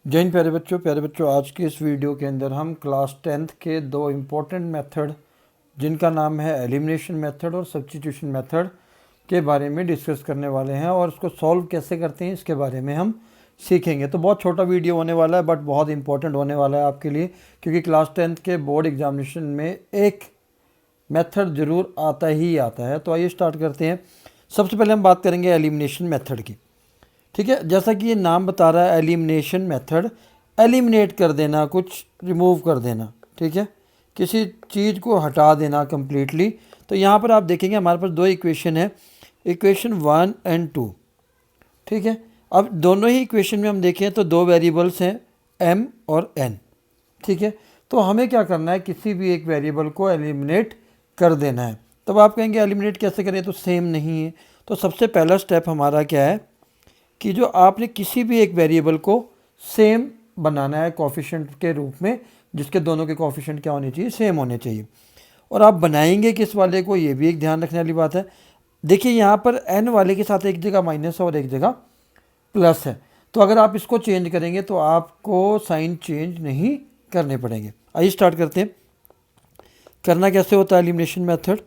जय हिंद प्यारे बच्चों आज के इस वीडियो के अंदर हम क्लास 10th के दो इम्पोर्टेंट मेथड जिनका नाम है एलिमिनेशन मेथड और सब्स्टिट्यूशन मेथड के बारे में डिस्कस करने वाले हैं और उसको सॉल्व कैसे करते हैं इसके बारे में हम सीखेंगे। तो बहुत छोटा वीडियो होने वाला है बट बहुत इंपॉर्टेंट होने वाला है आपके लिए, क्योंकि क्लास 10th के बोर्ड एग्जामिनेशन में एक मेथड ज़रूर आता ही आता है। तो आइए स्टार्ट करते हैं। सबसे पहले हम बात करेंगे एलिमिनेशन मेथड की। ठीक है, जैसा कि ये नाम बता रहा है एलिमिनेशन मेथड, एलिमिनेट कर देना, कुछ रिमूव कर देना। ठीक है, किसी चीज़ को हटा देना कम्प्लीटली। तो यहाँ पर आप देखेंगे हमारे पास दो इक्वेशन है, इक्वेशन 1 और 2। ठीक है, अब दोनों ही इक्वेशन में हम देखें तो दो वेरिएबल्स हैं m और n। ठीक है, तो हमें क्या करना है, किसी भी एक वेरिएबल को एलिमिनेट कर देना है। तब आप कहेंगे एलिमिनेट कैसे करें, तो सेम नहीं है। तो सबसे पहला स्टेप हमारा क्या है कि जो आपने किसी भी एक वेरिएबल को सेम बनाना है कोफिशिएंट के रूप में, जिसके दोनों के कोफिशिएंट क्या होने चाहिए, सेम होने चाहिए। और आप बनाएंगे किस वाले को, ये भी एक ध्यान रखने वाली बात है। देखिए यहाँ पर n वाले के साथ एक जगह माइनस है और एक जगह प्लस है, तो अगर आप इसको चेंज करेंगे तो आपको साइन चेंज नहीं करने पड़ेंगे। आइए स्टार्ट करते हैं। करना कैसे होता है एलिमिनेशन मेथड।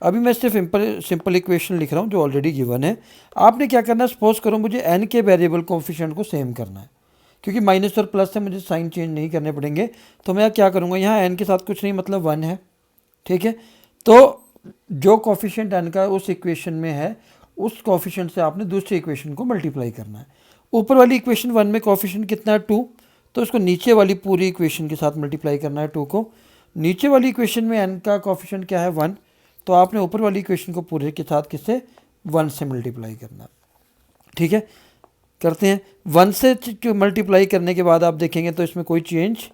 अभी मैं सिर्फ सिंपल इक्वेशन लिख रहा हूँ जो ऑलरेडी गिवन है। आपने क्या करना है, सपोज करो मुझे n के वेरिएबल कोफिशिएंट को सेम करना है, क्योंकि माइनस और प्लस से मुझे साइन चेंज नहीं करने पड़ेंगे। तो मैं क्या करूँगा, यहाँ n के साथ कुछ नहीं मतलब 1 है। ठीक है, तो जो कोफिशिएंट n का उस इक्वेशन में है, उस कोफिशिएंट से आपने दूसरी इक्वेशन को मल्टीप्लाई करना है। ऊपर वाली इक्वेशन 1 में कोफिशिएंट कितना है 2, तो उसको नीचे वाली पूरी इक्वेशन के साथ मल्टीप्लाई करना है 2 को। नीचे वाली इक्वेशन में n का कोफिशिएंट क्या है 1, तो आपने ऊपर वाली इक्वेशन को पूरे के साथ किससे 1 से मल्टीप्लाई करना। ठीक है, करते हैं। 1 से मल्टीप्लाई करने के बाद आप देखेंगे तो इसमें कोई चेंज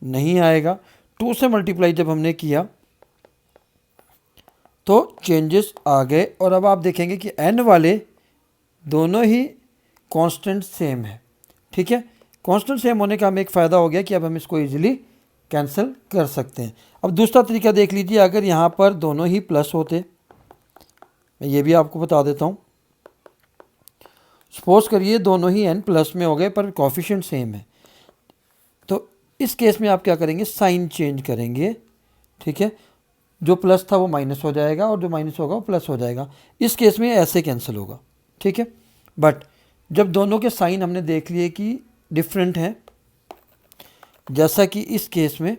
नहीं आएगा। 2 से मल्टीप्लाई जब हमने किया तो चेंजेस आ गए। और अब आप देखेंगे कि n वाले दोनों ही कांस्टेंट सेम है। ठीक है, कांस्टेंट सेम होने का हमें एक फ़ायदा हो गया कि अब हम इसको इजीली कैंसिल कर सकते हैं। अब दूसरा तरीका देख लीजिए, अगर यहाँ पर दोनों ही प्लस होते, मैं ये भी आपको बता देता हूँ। सपोज करिए दोनों ही n प्लस में हो गए पर कोफिशिएंट सेम है, तो इस केस में आप क्या करेंगे, साइन चेंज करेंगे। ठीक है, जो प्लस था वो माइनस हो जाएगा और जो माइनस होगा वो प्लस हो जाएगा। इस केस में ऐसे कैंसिल होगा। ठीक है, बट जब दोनों के साइन हमने देख लिए कि डिफरेंट हैं, जैसा कि इस केस में,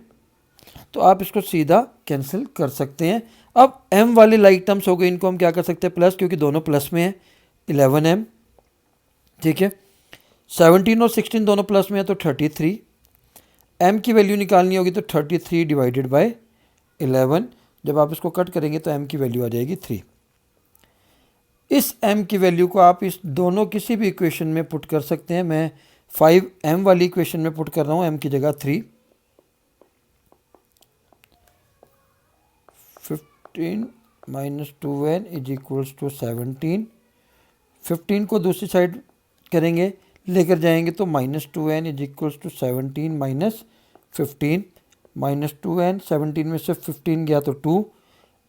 तो आप इसको सीधा कैंसिल कर सकते हैं। अब m वाले लाइक टर्म्स हो गए, इनको हम क्या कर सकते हैं प्लस, क्योंकि दोनों प्लस में हैं, 11m। ठीक है, 17 और 16 दोनों प्लस में है तो 33। m की वैल्यू निकालनी होगी तो 33 डिवाइडेड बाय 11। जब आप इसको कट करेंगे तो m की वैल्यू आ जाएगी 3। इस m की वैल्यू को आप इस दोनों किसी भी इक्वेशन में पुट कर सकते हैं। मैं 5m वाली इक्वेशन में पुट कर रहा हूँ, m की जगह 3। 15 minus 2n is equals to 17। 15 को दूसरी साइड करेंगे, लेकर जाएंगे तो minus 2n is equals to 17 minus 15। Minus 2n, 17 में से 15 गया तो 2,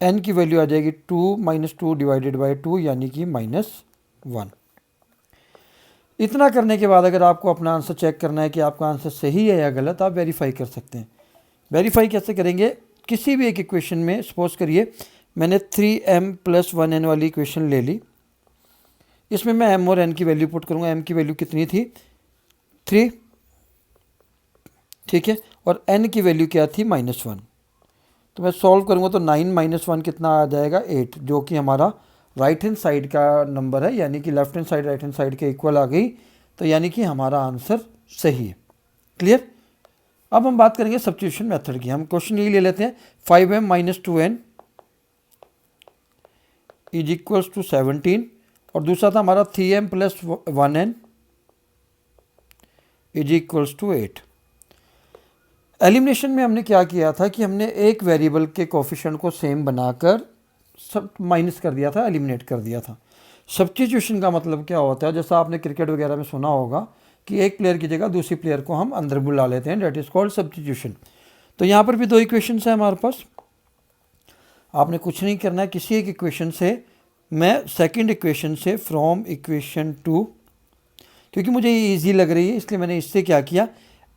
n की वैल्यू आ जाएगी 2 माइनस 2 डिवाइडेड बाई 2, यानी कि -1। इतना करने के बाद अगर आपको अपना आंसर चेक करना है कि आपका आंसर सही है या गलत, आप वेरीफाई कर सकते हैं। वेरीफाई कैसे करेंगे, किसी भी एक इक्वेशन में, सपोज करिए मैंने 3m प्लस 1n वाली इक्वेशन ले ली, इसमें मैं m और n की वैल्यू पुट करूँगा। m की वैल्यू कितनी थी 3। ठीक है, और n की वैल्यू क्या थी -1। तो मैं सॉल्व करूँगा तो 9 माइनस 1 कितना आ जाएगा 8, जो कि हमारा राइट हैंड साइड का नंबर है, यानी कि left hand side right hand side के इक्वल आ गई। तो यानी कि हमारा आंसर सही है। क्लियर। अब हम बात करेंगे सब्स्टिट्यूशन मेथड की। हम क्वेश्चन यही ले लेते हैं, 5m minus 2n is equals to 17, और दूसरा था हमारा 3m plus 1n is equals to 8। Elimination में हमने क्या किया था कि हमने एक वेरिएबल के कोफिशिएंट को सेम बनाकर सब माइनस कर दिया था, एलिमिनेट कर दिया था। सब्स्टिट्यूशन का मतलब क्या होता है, जैसा आपने क्रिकेट वगैरह में सुना होगा कि एक प्लेयर की जगह दूसरी प्लेयर को हम अंदर बुला लेते हैं, डेट इज़ कॉल्ड सब्स्टिट्यूशन। तो यहाँ पर भी दो इक्वेशंस हैं हमारे पास। आपने कुछ नहीं करना है, किसी एक इक्वेशन से मैं सेकंड इक्वेशन से फ्रॉम इक्वेशन 2, क्योंकि मुझे ये ईजी लग रही है इसलिए मैंने इससे क्या किया,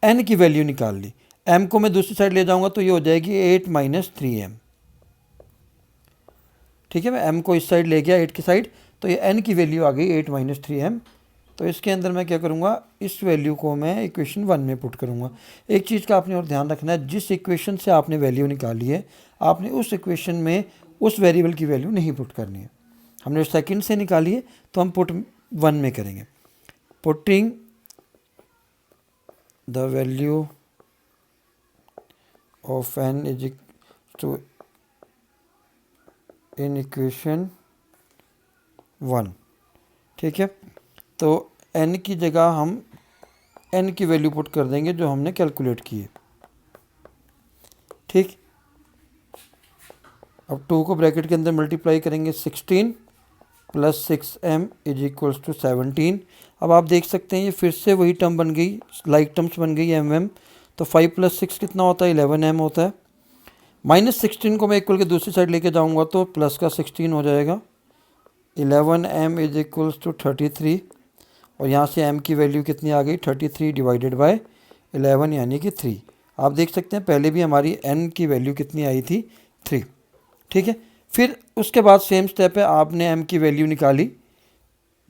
n की वैल्यू निकाल ली। m को मैं दूसरी साइड ले जाऊंगा तो ये हो जाएगी 8 - 3m। ठीक है, मैं m को इस साइड ले गया 8 की साइड, तो ये n की वैल्यू आ गई 8 - 3m। तो इसके अंदर मैं क्या करूँगा, इस वैल्यू को मैं इक्वेशन 1 में पुट करूँगा। एक चीज़ का आपने और ध्यान रखना है, जिस इक्वेशन से आपने वैल्यू निकाली है आपने उस इक्वेशन में उस वेरिएबल की वैल्यू नहीं पुट करनी है। हमने सेकंड से निकाली है तो हम पुट 1 में करेंगे। Putting the value of n is two in equation 1। ठीक है, तो n की जगह हम n की वैल्यू पुट कर देंगे जो हमने कैलकुलेट की है। ठीक, अब 2 को ब्रैकेट के अंदर मल्टीप्लाई करेंगे, 16 + 6m = 17। अब आप देख सकते हैं ये फिर से वही टर्म बन गई, लाइक टर्म्स बन गई mm। तो 5 + 6 कितना होता है, 11m होता है। -16 को मैं इक्वल के दूसरी साइड लेके जाऊंगा तो प्लस का 16 हो जाएगा। 11m = 33 और यहाँ से m की वैल्यू कितनी आ गई, 33 / 11 यानी कि 3। आप देख सकते हैं पहले भी हमारी n की वैल्यू कितनी आई थी, 3। ठीक है, फिर उसके बाद सेम स्टेप है, आपने m की वैल्यू निकाली,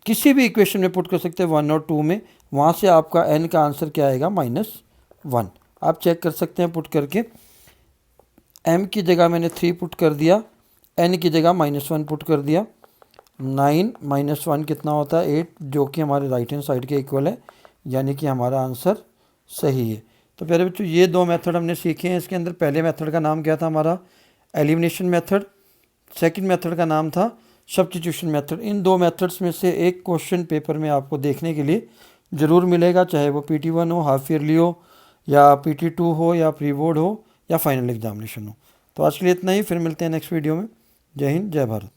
किसी भी इक्वेशन में पुट कर सकते हैं 1 और 2 में, वहाँ से आपका n का आंसर क्या आएगा, -1। आप चेक कर सकते हैं पुट करके, m की जगह मैंने 3 पुट कर दिया, n की जगह -1 पुट कर दिया। 9 - 1 कितना होता है, 8, जो कि हमारे राइट हैंड साइड के इक्वल है, यानी कि हमारा आंसर सही है। तो प्यारे बच्चों ये दो मेथड हमने सीखे हैं। इसके अंदर पहले मेथड का नाम क्या था हमारा, एलिमिनेशन मेथड। सेकंड मेथड का नाम था सब्स्टिट्यूशन मेथड। इन दो मेथड्स में से एक क्वेश्चन पेपर में आपको देखने के लिए ज़रूर मिलेगा, चाहे वो PT1 हो, हाफ ईयरली हो, या PT2 हो, या प्री बोर्ड हो, या फाइनल एग्जामिनेशन हो। तो आज के लिए इतना ही, फिर मिलते हैं नेक्स्ट वीडियो में। जय हिंद, जय भारत।